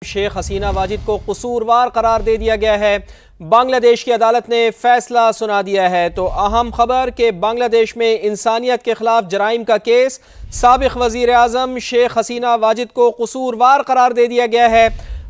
शेख हसीना वाजिद को कसूरवार करार दे दिया गया है। बांग्लादेश की अदालत ने फैसला सुना दिया है। तो अहम खबर कि बांग्लादेश में इंसानियत के खिलाफ जराइम का केस, साबिक वजीर आजम शेख हसीना वाजिद को कसूरवार करार दे दिया गया है।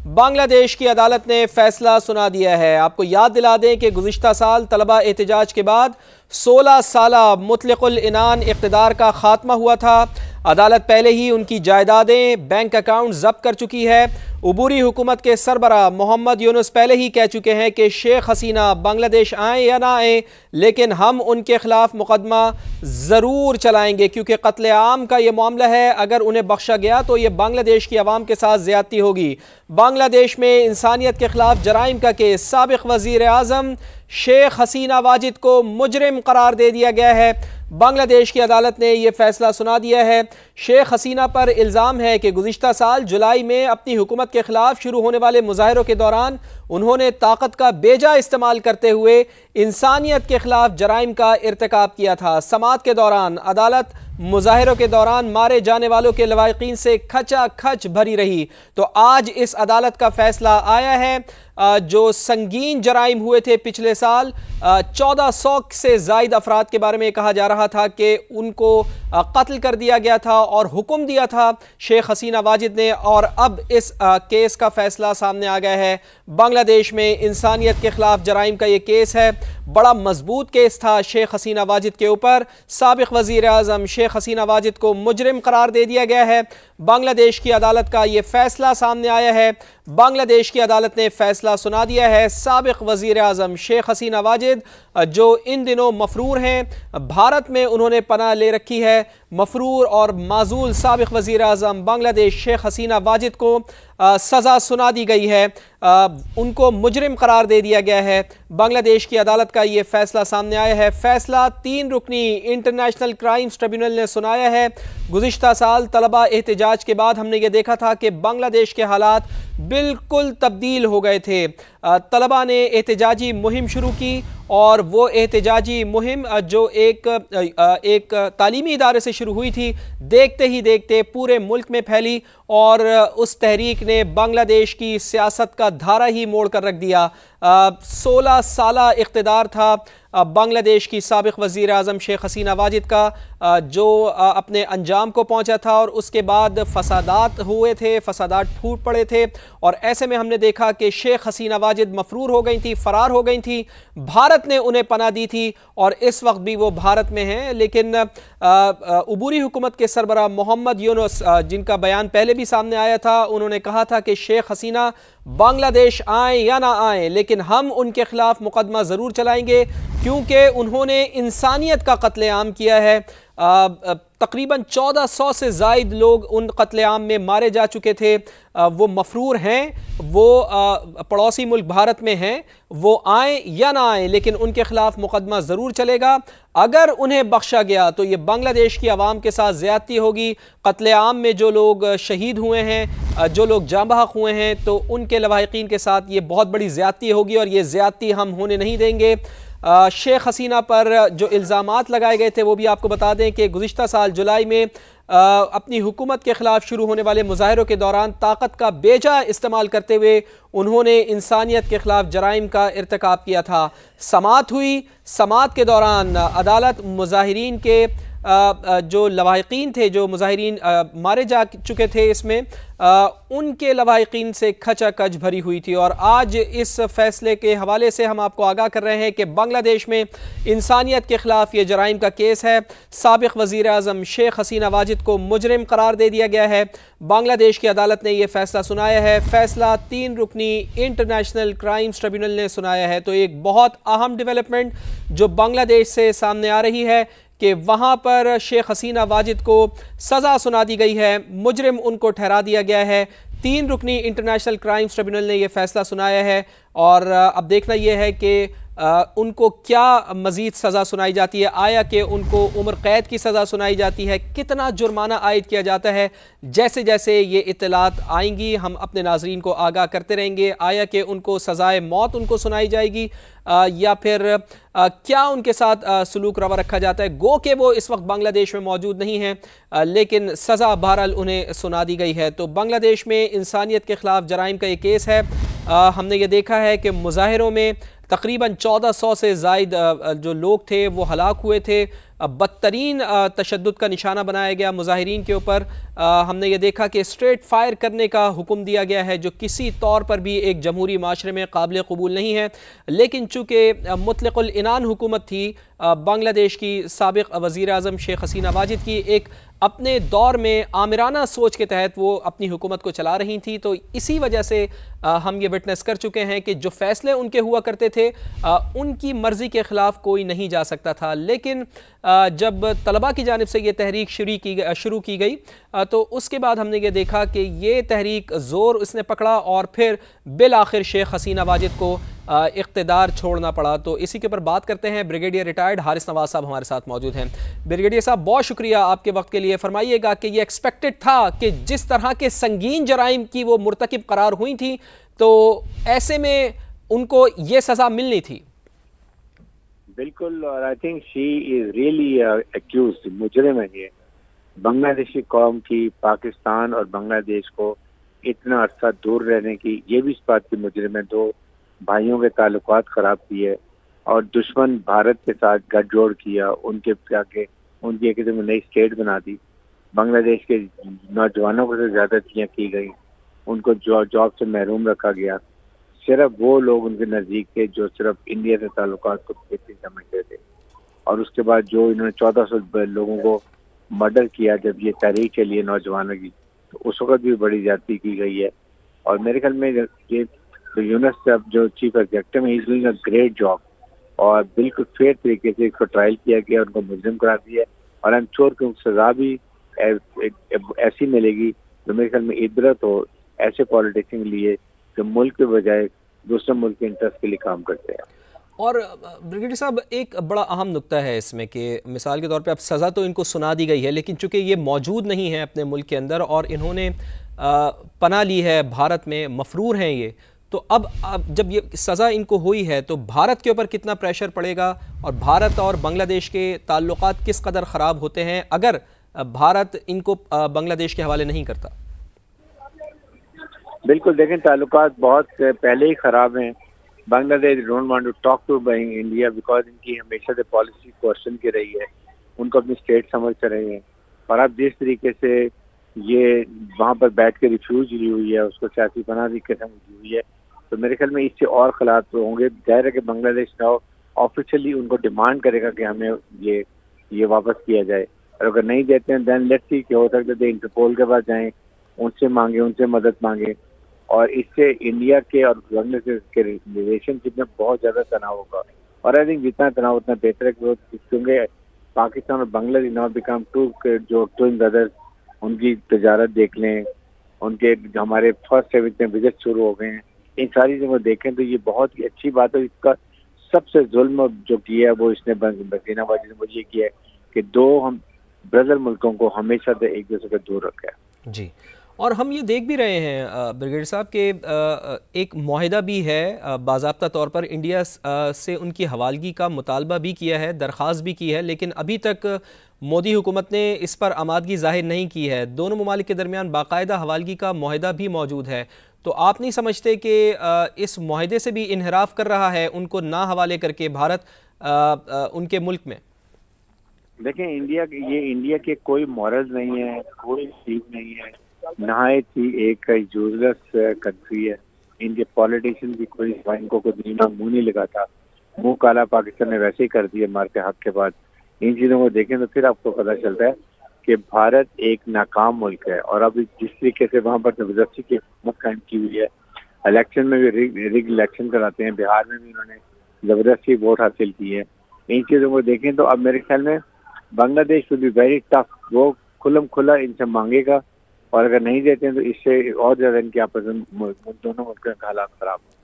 बांग्लादेश की अदालत ने फैसला सुना दिया है। आपको याद दिला दें कि गुज़िश्ता साल तलबा एहतजाज के बाद 16 साला मुतलक़ुल इनान इक़्तिदार का खात्मा हुआ था। अदालत पहले ही उनकी जायदादें, बैंक अकाउंट जब्त कर चुकी है। उबूरी हुकूमत के सरबरा मोहम्मद यूनुस पहले ही कह चुके हैं कि शेख हसीना बांग्लादेश आए या ना आए, लेकिन हम उनके खिलाफ मुकदमा ज़रूर चलाएंगे, क्योंकि कत्ले आम का ये मामला है। अगर उन्हें बख्शा गया तो ये बांग्लादेश की आवाम के साथ ज़्यादती होगी। बांग्लादेश में इंसानियत के खिलाफ जराइम का केस, साबिक वज़ीर आज़म शेख हसीना वाजिद को मुजरिम करार दे दिया गया है। बांग्लादेश की अदालत ने यह फैसला सुना दिया है। शेख हसीना पर इल्ज़ाम है कि गुज़िश्ता साल जुलाई में अपनी हुकूमत के खिलाफ शुरू होने वाले मुजाहिरों के दौरान उन्होंने ताकत का बेजा इस्तेमाल करते हुए इंसानियत के खिलाफ जराइम का इर्तिकाब किया था। समाअत के दौरान अदालत मुजाहिरों के दौरान मारे जाने वालों के लवाहिकीन से खचा खच भरी रही। तो आज इस अदालत का फैसला आया है। जो संगीन जराइम हुए थे पिछले साल, 1400 से ज़ायद अफराद के बारे में कहा जा रहा था कि उनको कत्ल कर दिया गया था और हुक्म दिया था शेख हसीना वाजिद ने। और अब इस केस का फैसला सामने आ गया है। बांग्लादेश में इंसानियत के खिलाफ जराइम का ये केस है। बड़ा मजबूत केस था शेख हसीना वाजिद के ऊपर। साबिक वज़ीर आज़म शेख हसीना वाजिद को मुजरिम करार दे दिया गया है। बांग्लादेश की अदालत का ये फैसला सामने आया है। बांग्लादेश की अदालत ने फैसला सुना दिया है। साबिक वज़ीर आज़म शेख हसीना वाजिद जो इन दिनों मफरूर हैं, भारत में उन्होंने पनाह ले रखी है। मफरूर और माजूल साबिक वज़ीर आज़म बांग्लादेश शेख हसीना वाजिद को सज़ा सुना दी गई है। उनको मुजरिम करार दे दिया गया है। बांग्लादेश की अदालत का ये फैसला सामने आया है। फैसला 3 रुकनी इंटरनेशनल क्राइम्स ट्रिब्यूनल ने सुनाया है। गुज़िश्ता साल तलबा एहतजाज के बाद हमने ये देखा था कि बांग्लादेश के हालात बिल्कुल तब्दील हो गए थे। तलबा ने एहतजाजी मुहिम शुरू की और वो एहतजाजी मुहिम जो एक तालीमी इदारे से शुरू हुई थी, देखते ही देखते पूरे मुल्क में फैली और उस तहरीक ने बांग्लादेश की सियासत का धारा ही मोड़ कर रख दिया। 16 साला इक़्तिदार था बांग्लादेश की साबिक वज़ीर आज़म शेख हसीना वाजिद का, जो अपने अंजाम को पहुंचा था और उसके बाद फसादात हुए थे, फसादात फूट पड़े थे। और ऐसे में हमने देखा कि शेख हसीना वाजिद मफरूर हो गई थी, फ़रार हो गई थी। भारत ने उन्हें पनाह दी थी और इस वक्त भी वो भारत में हैं। लेकिन उबूरी हुकूमत के सरबरा मोहम्मद यूनुस, जिनका बयान पहले भी सामने आया था, उन्होंने कहा था कि शेख हसीना बांग्लादेश आए या ना आए, लेकिन हम उनके खिलाफ मुकदमा ज़रूर चलाएंगे, क्योंकि उन्होंने इंसानियत का कत्लेआम किया है। तकरीबन 1400 से ज़ायद लोग उन कत्लेआम में मारे जा चुके थे। वो मफरूर हैं, वो पड़ोसी मुल्क भारत में हैं। वो आए या ना आए, लेकिन उनके खिलाफ मुकदमा ज़रूर चलेगा। अगर उन्हें बख्शा गया तो ये बांग्लादेश की आवाम के साथ ज़्यादती होगी। कत्लेआम में जो लोग शहीद हुए हैं, जो लोग जाँ बहक हुए हैं, तो उनके लवाहिकीन के साथ ये बहुत बड़ी ज़्यादती होगी और ये ज़्यादती हम होने नहीं देंगे। शेख हसीना पर जो इल्ज़ामात लगाए गए थे वो भी आपको बता दें कि गुज़िश्ता साल जुलाई में अपनी हुकूमत के ख़िलाफ़ शुरू होने वाले मुजाहिरों के दौरान ताकत का बेजा इस्तेमाल करते हुए उन्होंने इंसानियत के ख़िलाफ़ जराइम का इर्तिकाब किया था। समाअत हुई। समाअत के दौरान अदालत मुजाहिरीन के जो लवाहिकीन थे, जो मुजाहिरीन मारे जा चुके थे, इसमें उनके लवाहिकीन से खचा खच भरी हुई थी। और आज इस फैसले के हवाले से हम आपको आगाह कर रहे हैं कि बांग्लादेश में इंसानियत के ख़िलाफ़ ये जराइम का केस है। साबिक वज़ीर आज़म शेख हसीना वाजिद को मुजरिम करार दे दिया गया है। बांग्लादेश की अदालत ने यह फ़ैसला सुनाया है। फ़ैसला 3 रुकनी इंटरनेशनल क्राइम्स ट्रिब्यूनल ने सुनाया है। तो एक बहुत अहम डेवलपमेंट जो बांग्लादेश से सामने आ रही है कि वहाँ पर शेख हसीना वाजिद को सज़ा सुना दी गई है, मुजरिम उनको ठहरा दिया गया है। 3 रुकनी इंटरनेशनल क्राइम्स ट्रिब्यूनल ने यह फ़ैसला सुनाया है। और अब देखना यह है कि उनको क्या मज़ीद सज़ा सुनाई जाती है? आया कि उनको उम्र कैद की सज़ा सुनाई जाती है? कितना जुर्माना आयद किया जाता है? जैसे जैसे ये इत्तलात आएंगी हम अपने नाजरीन को आगाह करते रहेंगे। आया कि उनको सज़ाए मौत उनको सुनाई जाएगी या फिर क्या उनके साथ सलूक रवा रखा जाता है? गो कि वो इस वक्त बांग्लादेश में मौजूद नहीं हैं, लेकिन सज़ा बहरहाल उन्हें सुना दी गई है। तो बांग्लादेश में इंसानियत के ख़िलाफ़ जराइम का ये केस है। हमने ये देखा है कि मुजाहिरों में तकरीबन 1400 से ज़ायद जो लोग थे वो हलाक हुए थे। बदतरीन तशद्दुद का निशाना बनाया गया मुजाहिरीन के ऊपर। हमने ये देखा कि स्ट्रेट फायर करने का हुक्म दिया गया है, जो किसी तौर पर भी एक जमहूरी माशरे में काबिल कबूल नहीं है। लेकिन चूँकि मुतलक़ुल इनान हुकूमत थी बांग्लादेश की साबिक़ वज़ीर आज़म शेख हसीना वाजिद की, एक अपने दौर में आमिराना सोच के तहत वो अपनी हुकूमत को चला रही थी, तो इसी वजह से हम ये विटनेस कर चुके हैं कि जो फ़ैसले उनके हुआ करते थे उनकी मर्ज़ी के ख़िलाफ़ कोई नहीं जा सकता था। लेकिन जब तलबा की जानिब से ये तहरीक शुरू की गई तो उसके बाद हमने ये देखा कि ये तहरीक ज़ोर उसने पकड़ा और फिर बिल आखिर शेख हसीना वाजिद को इक़्तिदार छोड़ना पड़ा। तो इसी के ऊपर बात करते हैं। ब्रिगेडियर रिटायर्ड हारिस नवाज साहब हमारे साथ मौजूद हैं। ब्रिगेडियर साहब, बहुत शुक्रिया आपके वक्त के लिए। फरमाइएगा कि ये एक्सपेक्टेड था कि जिस तरह के संगीन जराइम की वो मुर्तकिब करार हुई थी, तो ऐसे में उनको ये सज़ा मिलनी थी। बिल्कुल, और I think she is really accused, मुजरिम है ये। बांग्लादेशी कौम की पाकिस्तान और बांग्लादेश को इतना अर्सा दूर रहने की, ये भी इस बात की मुजरिम है। दो भाइयों के ताल्लुकात खराब किए और दुश्मन भारत के साथ गठजोड़ किया, उनके जाके उनकी एक नई स्टेट बना दी। बांग्लादेश के नौजवानों को से ज्यादतियाँ की गई, उनको जॉब से महरूम रखा गया। सिर्फ वो लोग उनके नज़दीक थे जो सिर्फ इंडिया से ताल्लुकात को बेहतरी समझते थे। और उसके बाद जो इन्होंने 1400 लोगों को मर्डर किया जब ये तहरीक चली है नौजवानों की, तो उस वक्त भी बड़ी ज्यादती की गई है। और मेरे ख्याल में ये तो यूनुस साहब जो चीफ एग्जीक्यूटिव में, he is doing a great job और बिल्कुल फेयर तरीके से इसको ट्रायल किया गया, उनको मुजरिम करा दिया। और आई एम श्योर कि उनको सजा भी ऐसी मिलेगी जो मेरे ख्याल में इबरत हो ऐसे पॉलिटिशियन के लिए जो मुल्क के बजाय दूसरे मुल्क के इंटरेस्ट के लिए काम करते हैं। और ब्रिगेडियर साहब, एक बड़ा अहम नुक्ता है इसमें कि मिसाल के तौर पे अब सज़ा तो इनको सुना दी गई है, लेकिन चूंकि ये मौजूद नहीं है अपने मुल्क के अंदर और इन्होंने पनाह ली है भारत में, मफरूर हैं ये, तो अब जब ये सज़ा इनको हुई है तो भारत के ऊपर कितना प्रेशर पड़ेगा और भारत और बांग्लादेश के ताल्लुकात किस कदर ख़राब होते हैं अगर भारत इनको बांग्लादेश के हवाले नहीं करता? बिल्कुल, देखें ताल्लुकात बहुत पहले ही ख़राब हैं। Bangladesh don't want to talk to India because इनकी हमेशा से पॉलिसी क्वेश्चन की रही है, उनको अपनी स्टेट समझते रहे हैं। और अब जिस तरीके से ये वहाँ पर बैठ के रिफ्यूज ली हुई है, उसको सियासी पनाह की समझी हुई है, तो मेरे ख्याल में इससे और खिलाफ तो होंगे। जाहिर है कि बांग्लादेश नाउ ऑफिशियली उनको डिमांड करेगा कि हमें ये वापस किया जाए, और अगर नहीं देते हैं देन लेट्स सी कि हो सकता है इंटरपोल के पास जाएं, उनसे मांगे, उनसे मदद मांगे। और इससे इंडिया के और बांग्लादेश के रिलेशनशिप में बहुत ज़्यादा तनाव होगा। और आई थिंक जितना तनाव उतना बेहतर है, क्योंकि पाकिस्तान और बांग्लादेश नाउ बिकम टू जो ट्विन ब्रदर्स, उनकी तजारत देख लें, उनके हमारे फर्स्ट से इतने विजिट शुरू हो गए हैं। इन सारी चीज़ों को देखें तो ये बहुत ही अच्छी बात है। इसका सबसे जुल्म जो किया है वो इसने हसीना वाजिद ने वो ये किया है कि दो हम ब्रदर मुल्कों को हमेशा से एक दूसरे से दूर रखा है। जी, और हम ये देख भी रहे हैं ब्रिगेडियर साहब के एक मुआहिदा भी है बाज़ाब्ता तौर पर, इंडिया से उनकी हवालगी का मुतालबा भी किया है, दरख्वास्त भी की है, लेकिन अभी तक मोदी हुकूमत ने इस पर आमादगी जाहिर नहीं की है। दोनों ममालिक के दरमियान बाकायदा हवालगी का मुआहिदा भी मौजूद है, तो आप नहीं समझते कि इस मुआहिदे से भी इनहराफ कर रहा है उनको ना हवाले करके भारत उनके मुल्क में? देखें, इंडिया के कोई मॉरल्स नहीं है, कोई चीज नहीं है, नहायत ही एक यूजलेस कंट्री है। इनके पॉलिटिशियन की कोई इनको को दुनिया मुंह नहीं लगाता। मुंह काला पाकिस्तान ने वैसे ही कर दिया मारते हक के बाद। इन चीज़ों को देखें तो फिर आपको पता चलता है कि भारत एक नाकाम मुल्क है। और अभी जिस तरीके से वहाँ पर जबरदस्ती की हुकूमत कायम की हुई है, इलेक्शन में भी रिग इलेक्शन कराते हैं, बिहार में भी उन्होंने जबरदस्ती वोट हासिल की है। इन चीज़ों को देखें तो अब मेरे ख्याल में Bangladesh will be very tough. वो खुलम खुला इनसे मांगेगा और अगर नहीं देते हैं तो इससे और ज़्यादा इनके आपस में दोनों मुल्कों के हालात खराब हों।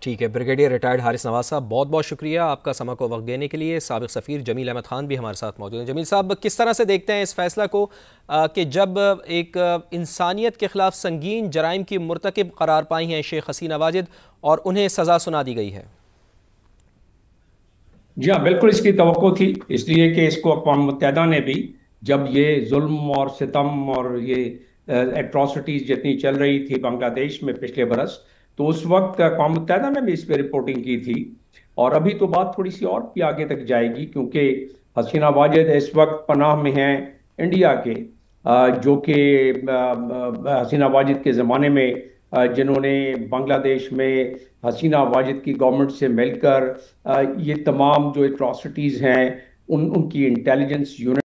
ठीक है, ब्रिगेडियर रिटायर्ड हारिस नवाज साहब, बहुत बहुत शुक्रिया आपका समय को वक्त देने के लिए। साबिक सफ़ीर जमील अहमद ख़ान भी हमारे साथ मौजूद हैं। जमील साहब, किस तरह से देखते हैं इस फैसला को कि जब एक इंसानियत के ख़िलाफ़ संगीन जराइम की मुर्तकिब करार पाई हैं शेख हसीना वाजिद और उन्हें सज़ा सुना दी गई है? जी हाँ, बिल्कुल इसकी तवक्को थी, इसलिए कि इसको अक़वाम मुत्तहिदा ने भी, जब ये जुल्म और सितम और ये एट्रॉसिटीज़ जितनी चल रही थी बांग्लादेश में पिछले बरस, तो उस वक्त अक़वाम मुत्तहिदा ने भी इस पर रिपोर्टिंग की थी। और अभी तो बात थोड़ी सी और भी आगे तक जाएगी, क्योंकि हसीना वाजिद इस वक्त पनाह में हैं इंडिया के, जो कि हसीना वाजिद के ज़माने में जिन्होंने बांग्लादेश में हसीना वाजिद की गवर्नमेंट से मिलकर ये तमाम जो एट्रॉसिटीज़ हैं उनकी इंटेलिजेंस यूनिट